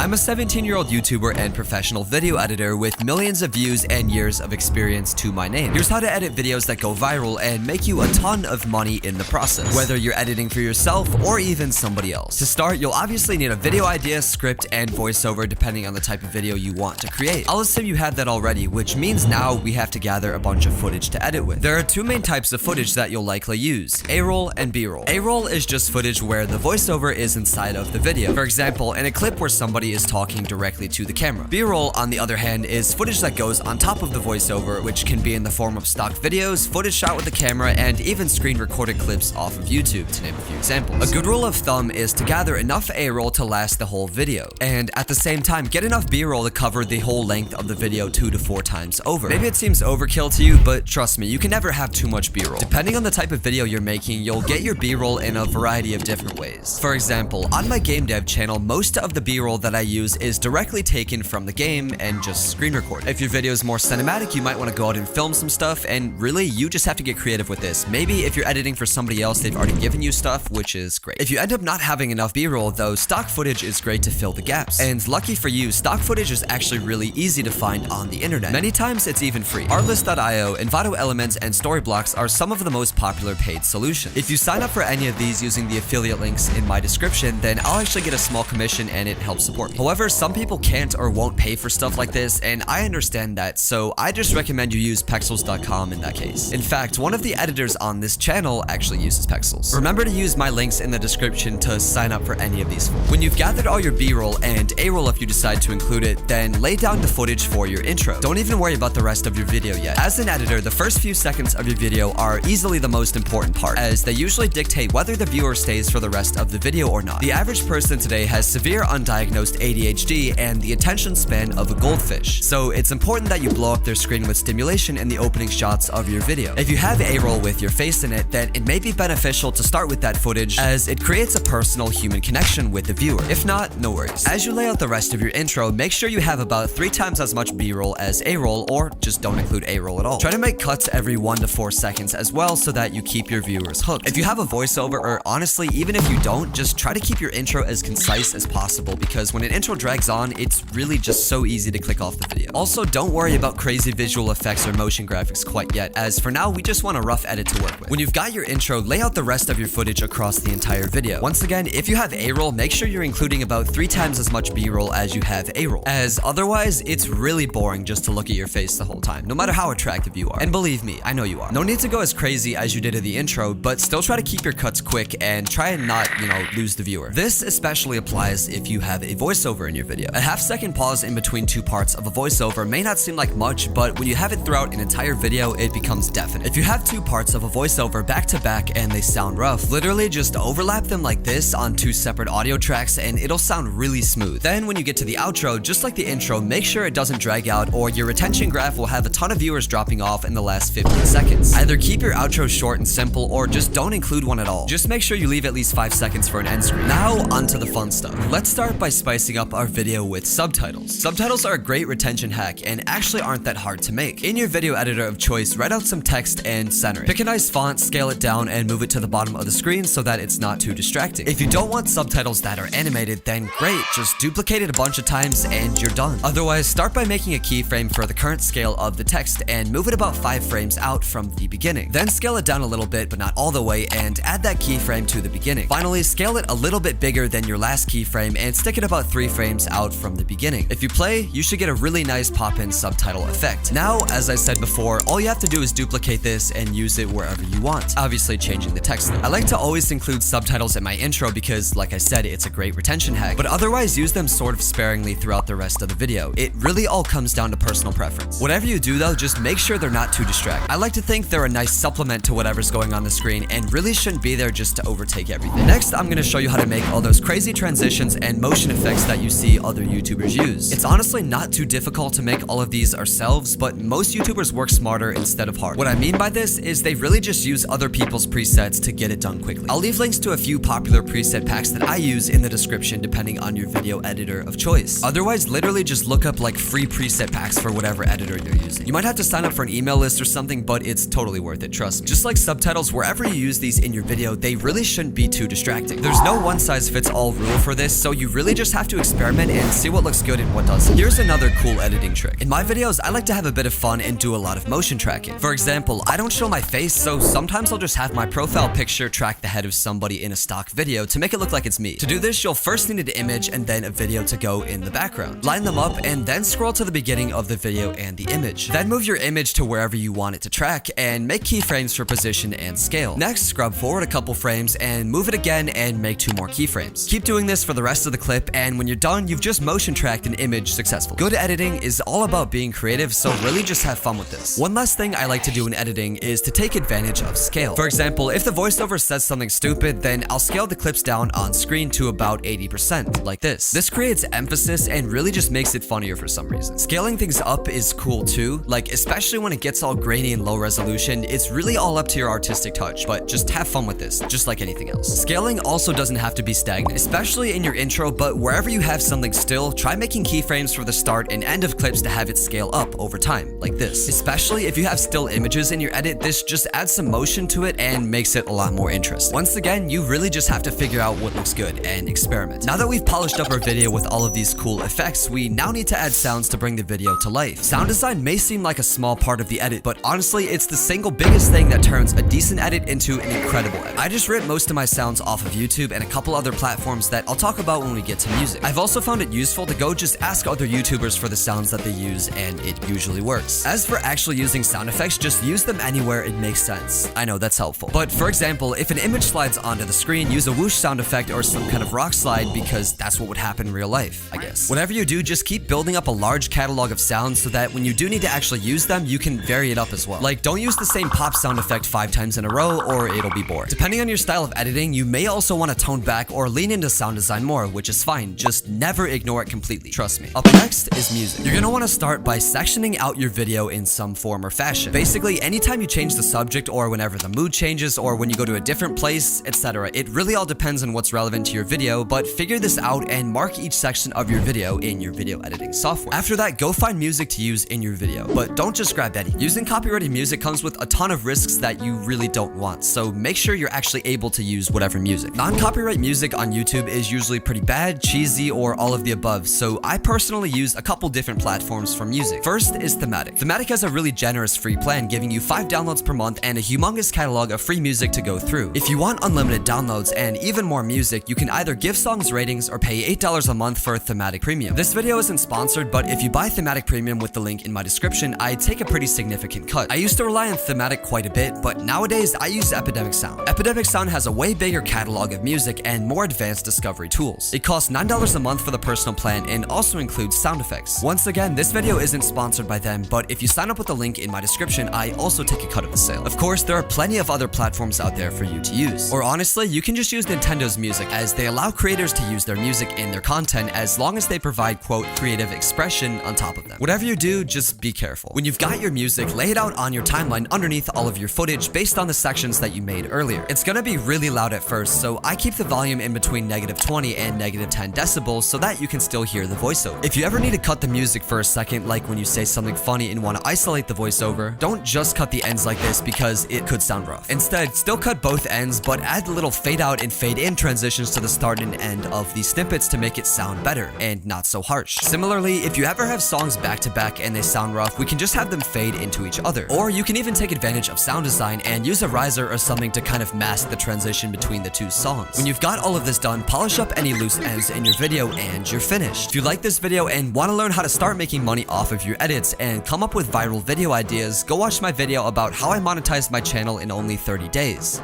I'm a 17-year-old YouTuber and professional video editor with millions of views and years of experience to my name. Here's how to edit videos that go viral and make you a ton of money in the process, whether you're editing for yourself or even somebody else. To start, you'll obviously need a video idea, script, and voiceover depending on the type of video you want to create. I'll assume you have that already, which means now we have to gather a bunch of footage to edit with. There are two main types of footage that you'll likely use: A-roll and B-roll. A-roll is just footage where the voiceover is inside of the video. For example, in a clip where somebody is talking directly to the camera. B-roll, on the other hand, is footage that goes on top of the voiceover, which can be in the form of stock videos, footage shot with the camera, and even screen recorded clips off of YouTube, to name a few examples. A good rule of thumb is to gather enough A-roll to last the whole video, and at the same time, get enough B-roll to cover the whole length of the video 2 to 4 times over. Maybe it seems overkill to you, but trust me, you can never have too much B-roll. Depending on the type of video you're making, you'll get your B-roll in a variety of different ways. For example, on my game dev channel, most of the B-roll that I use is directly taken from the game and just screen record. If your video is more cinematic, you might want to go out and film some stuff, and really, you just have to get creative with this. Maybe if you're editing for somebody else, they've already given you stuff, which is great. If you end up not having enough B-roll, though, stock footage is great to fill the gaps. And lucky for you, stock footage is actually really easy to find on the internet. Many times, it's even free. Artlist.io, Envato Elements, and Storyblocks are some of the most popular paid solutions. If you sign up for any of these using the affiliate links in my description, then I'll actually get a small commission and it helps support me. However, some people can't or won't pay for stuff like this, and I understand that, so I just recommend you use Pexels.com in that case. In fact, one of the editors on this channel actually uses Pexels. Remember to use my links in the description to sign up for any of these. When you've gathered all your B-roll and A-roll if you decide to include it, then lay down the footage for your intro. Don't even worry about the rest of your video yet. As an editor, the first few seconds of your video are easily the most important part, as they usually dictate whether the viewer stays for the rest of the video or not. The average person today has severe undiagnosed ADHD and the attention span of a goldfish, so it's important that you blow up their screen with stimulation in the opening shots of your video. If you have A-roll with your face in it, then it may be beneficial to start with that footage, as it creates a personal human connection with the viewer. If not, no worries. As you lay out the rest of your intro, make sure you have about 3 times as much B-roll as A-roll, or just don't include A-roll at all. Try to make cuts every 1 to 4 seconds as well, so that you keep your viewers hooked. If you have a voiceover, or honestly, even if you don't, just try to keep your intro as concise as possible, because when an intro drags on, it's really just so easy to click off the video. Also, don't worry about crazy visual effects or motion graphics quite yet, as for now, we just want a rough edit to work with. When you've got your intro, lay out the rest of your footage across the entire video. Once again, if you have A-roll, make sure you're including about 3 times as much B-roll as you have A-roll, as otherwise, it's really boring just to look at your face the whole time, no matter how attractive you are. And believe me, I know you are. No need to go as crazy as you did in the intro, but still try to keep your cuts quick and try and not, lose the viewer. This especially applies if you have a voiceover in your video. A half-second pause in between 2 parts of a voiceover may not seem like much, but when you have it throughout an entire video, it becomes deafening. If you have 2 parts of a voiceover back to back and they sound rough, literally just overlap them like this on 2 separate audio tracks and it'll sound really smooth. Then when you get to the outro, just like the intro, make sure it doesn't drag out or your retention graph will have a ton of viewers dropping off in the last 15 seconds. Either keep your outro short and simple or just don't include one at all. Just make sure you leave at least 5 seconds for an end screen. Now, onto the fun stuff. Let's start by spicing up our video with subtitles. Subtitles are a great retention hack and actually aren't that hard to make. In your video editor of choice, write out some text and center it. Pick a nice font, scale it down, and move it to the bottom of the screen so that it's not too distracting. If you don't want subtitles that are animated, then great, just duplicate it a bunch of times and you're done. Otherwise, start by making a keyframe for the current scale of the text and move it about 5 frames out from the beginning. Then scale it down a little bit, but not all the way, and add that keyframe to the beginning. Finally, scale it a little bit bigger than your last keyframe and stick it about 3 frames out from the beginning. If you play, you should get a really nice pop-in subtitle effect. Now, as I said before, all you have to do is duplicate this and use it wherever you want, obviously changing the text. I like to always include subtitles in my intro because, like I said, it's a great retention hack, but otherwise use them sort of sparingly throughout the rest of the video. It really all comes down to personal preference. Whatever you do though, just make sure they're not too distracting. I like to think they're a nice supplement to whatever's going on the screen and really shouldn't be there just to overtake everything. Next, I'm gonna show you how to make all those crazy transitions and motion effects that you see other YouTubers use. It's honestly not too difficult to make all of these ourselves, but most YouTubers work smarter instead of harder. What I mean by this is they really just use other people's presets to get it done quickly. I'll leave links to a few popular preset packs that I use in the description depending on your video editor of choice. Otherwise, literally just look up like free preset packs for whatever editor you're using. You might have to sign up for an email list or something, but it's totally worth it, trust me. Just like subtitles, wherever you use these in your video, they really shouldn't be too distracting. There's no one-size-fits-all rule for this, so you really just have have to experiment and see what looks good and what doesn't. Here's another cool editing trick. In my videos, I like to have a bit of fun and do a lot of motion tracking. For example, I don't show my face, so sometimes I'll just have my profile picture track the head of somebody in a stock video to make it look like it's me. To do this, you'll first need an image and then a video to go in the background. Line them up and then scroll to the beginning of the video and the image. Then move your image to wherever you want it to track and make keyframes for position and scale. Next, scrub forward a couple frames and move it again and make 2 more keyframes. Keep doing this for the rest of the clip, and when you're done, you've just motion tracked an image successfully. Good editing is all about being creative, so really just have fun with this. One last thing I like to do in editing is to take advantage of scale. For example, if the voiceover says something stupid, then I'll scale the clips down on screen to about 80%, like this. This creates emphasis and really just makes it funnier for some reason. Scaling things up is cool too, like especially when it gets all grainy and low resolution, it's really all up to your artistic touch, but just have fun with this, just like anything else. Scaling also doesn't have to be stagnant, especially in your intro, but wherever you have something still, try making keyframes for the start and end of clips to have it scale up over time, like this. Especially if you have still images in your edit, this just adds some motion to it and makes it a lot more interesting. Once again, you really just have to figure out what looks good and experiment. Now that we've polished up our video with all of these cool effects, we now need to add sounds to bring the video to life. Sound design may seem like a small part of the edit, but honestly, it's the single biggest thing that turns a decent edit into an incredible edit. I just rip most of my sounds off of YouTube and a couple other platforms that I'll talk about when we get to music. I've also found it useful to go just ask other YouTubers for the sounds that they use, and it usually works. As for actually using sound effects, just use them anywhere it makes sense. I know that's helpful. But for example, if an image slides onto the screen, use a whoosh sound effect or some kind of rock slide, because that's what would happen in real life, I guess. Whatever you do, just keep building up a large catalog of sounds so that when you do need to actually use them, you can vary it up as well. Like, don't use the same pop sound effect 5 times in a row or it'll be boring. Depending on your style of editing, you may also want to tone back or lean into sound design more, which is fine. Just never ignore it completely. Trust me. Up next is music. You're gonna want to start by sectioning out your video in some form or fashion. Basically, anytime you change the subject or whenever the mood changes or when you go to a different place, etc. It really all depends on what's relevant to your video, but figure this out and mark each section of your video in your video editing software. After that, go find music to use in your video, but don't just grab any. Using copyrighted music comes with a ton of risks that you really don't want, so make sure you're actually able to use whatever music. Non-copyright music on YouTube is usually pretty bad, cheesy, or all of the above, so I personally use a couple different platforms for music. First is Thematic. Thematic has a really generous free plan, giving you 5 downloads per month and a humongous catalog of free music to go through. If you want unlimited downloads and even more music, you can either give songs ratings or pay $8 a month for Thematic Premium. This video isn't sponsored, but if you buy Thematic Premium with the link in my description, I take a pretty significant cut. I used to rely on Thematic quite a bit, but nowadays I use Epidemic Sound. Epidemic Sound has a way bigger catalog of music and more advanced discovery tools. It costs $9 a month for the personal plan and also includes sound effects. Once again, this video isn't sponsored by them, but if you sign up with the link in my description, I also take a cut of the sale. Of course, there are plenty of other platforms out there for you to use. Or honestly, you can just use Nintendo's music, as they allow creators to use their music in their content as long as they provide, quote, creative expression on top of them. Whatever you do, just be careful. When you've got your music, lay it out on your timeline underneath all of your footage based on the sections that you made earlier. It's gonna be really loud at first, so I keep the volume in between -20 and -10 decibels so that you can still hear the voiceover. If you ever need to cut the music for a second, like when you say something funny and want to isolate the voiceover, don't just cut the ends like this because it could sound rough. Instead, still cut both ends, but add little fade out and fade in transitions to the start and end of these snippets to make it sound better and not so harsh. Similarly, if you ever have songs back to back and they sound rough, we can just have them fade into each other. Or you can even take advantage of sound design and use a riser or something to kind of mask the transition between the two songs. When you've got all of this done, polish up any loose ends in your video and you're finished. If you like this video and want to learn how to start making money off of your edits and come up with viral video ideas, go watch my video about how I monetized my channel in only 30 days.